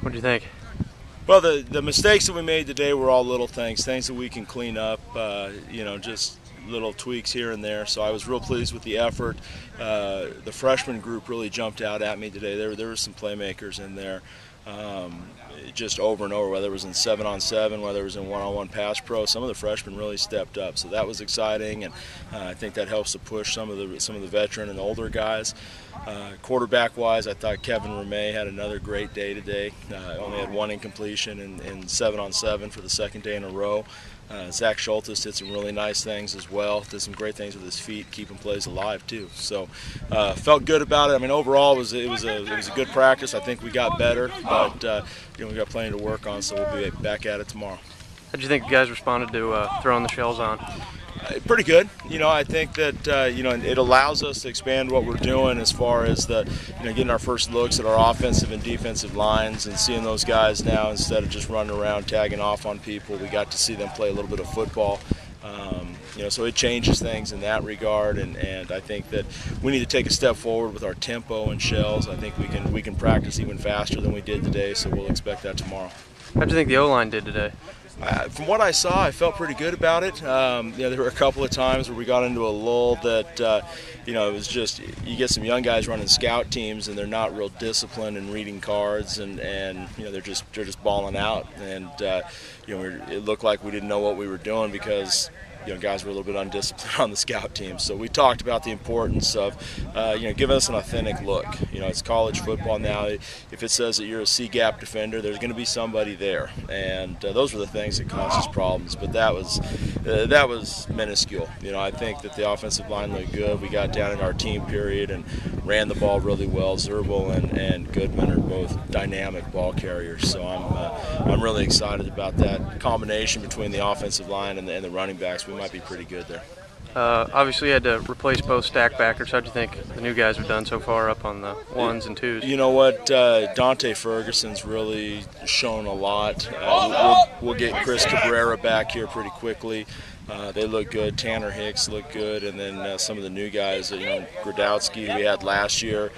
What do you think? Well, the mistakes that we made today were all little things that we can clean up, just little tweaks here and there. So I was real pleased with the effort. The freshman group really jumped out at me today. There were some playmakers in there. Just over and over, whether it was in 7-on-7, whether it was in 1-on-1 pass pro, some of the freshmen really stepped up. So that was exciting, and I think that helps to push some of the veteran and older guys. Quarterback-wise, I thought Kevin Ramey had another great day today. Only had one incompletion in 7-on-7 for the second day in a row. Zach Schultes did some really nice things as well. Did some great things with his feet, keeping plays alive too. So felt good about it. I mean, overall, it was a good practice. I think we got better, but we got plenty to work on. So we'll be back at it tomorrow. How do you think you guys responded to throwing the shells on? Pretty good. I think that it allows us to expand what we're doing as far as getting our first looks at our offensive and defensive lines and seeing those guys now instead of just running around tagging off on people. We got to see them play a little bit of football. So it changes things in that regard, and I think that we need to take a step forward with our tempo and shells. I think we can practice even faster than we did today, so we'll expect that tomorrow. How do you think the O-line did today? From what I saw, I felt pretty good about it. There were a couple of times where we got into a lull that, it was just, you get some young guys running scout teams and they're not real disciplined and reading cards, and they're just balling out. And, it looked like we didn't know what we were doing because guys were a little bit undisciplined on the scout team. So we talked about the importance of, giving us an authentic look. It's college football now. If it says that you're a C-gap defender, there's going to be somebody there. And those were the things that caused us problems. But that was minuscule. I think that the offensive line looked good. We got down in our team period and ran the ball really well. Zerbal and Goodman are both dynamic ball carriers. So I'm really excited about that combination between the offensive line and the running backs. We might be pretty good there. Obviously, you had to replace both stack backers. How do you think the new guys have done so far up on the 1s and 2s? You know what? Dante Ferguson's really shown a lot. We'll get Chris Cabrera back here pretty quickly. They look good. Tanner Hicks looked good, and then some of the new guys, Gradowski we had last year,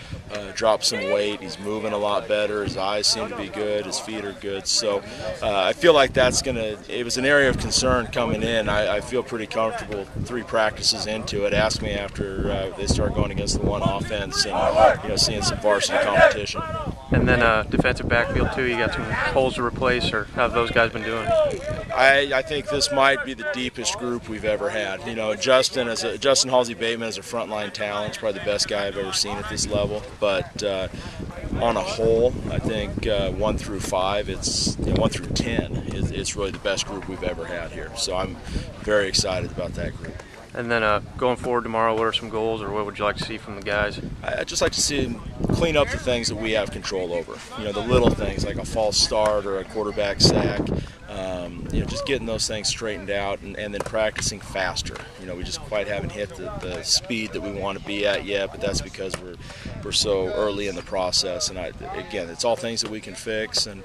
dropped some weight. He's moving a lot better. His eyes seem to be good. His feet are good. So I feel like it was an area of concern coming in. I feel pretty comfortable 3 practices into it. Ask me after they start going against the one offense and seeing some varsity competition. And then defensive backfield too, you got some holes to replace, or how have those guys been doing? I think this might be the deepest group we've ever had. Justin Halsey Bateman is a frontline talent. He's probably the best guy I've ever seen at this level. But on a whole, I think 1 through 5, 1 through 10, it's really the best group we've ever had here. So I'm very excited about that group. And then going forward tomorrow, what are some goals, or what would you like to see from the guys? I'd just like to see them clean up the things that we have control over. The little things like a false start or a quarterback sack. Just getting those things straightened out and then practicing faster. We just quite haven't hit the speed that we want to be at yet, but that's because we're so early in the process. And again, it's all things that we can fix, and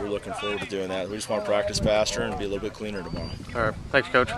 we're looking forward to doing that. We just want to practice faster and be a little bit cleaner tomorrow. All right. Thanks, Coach.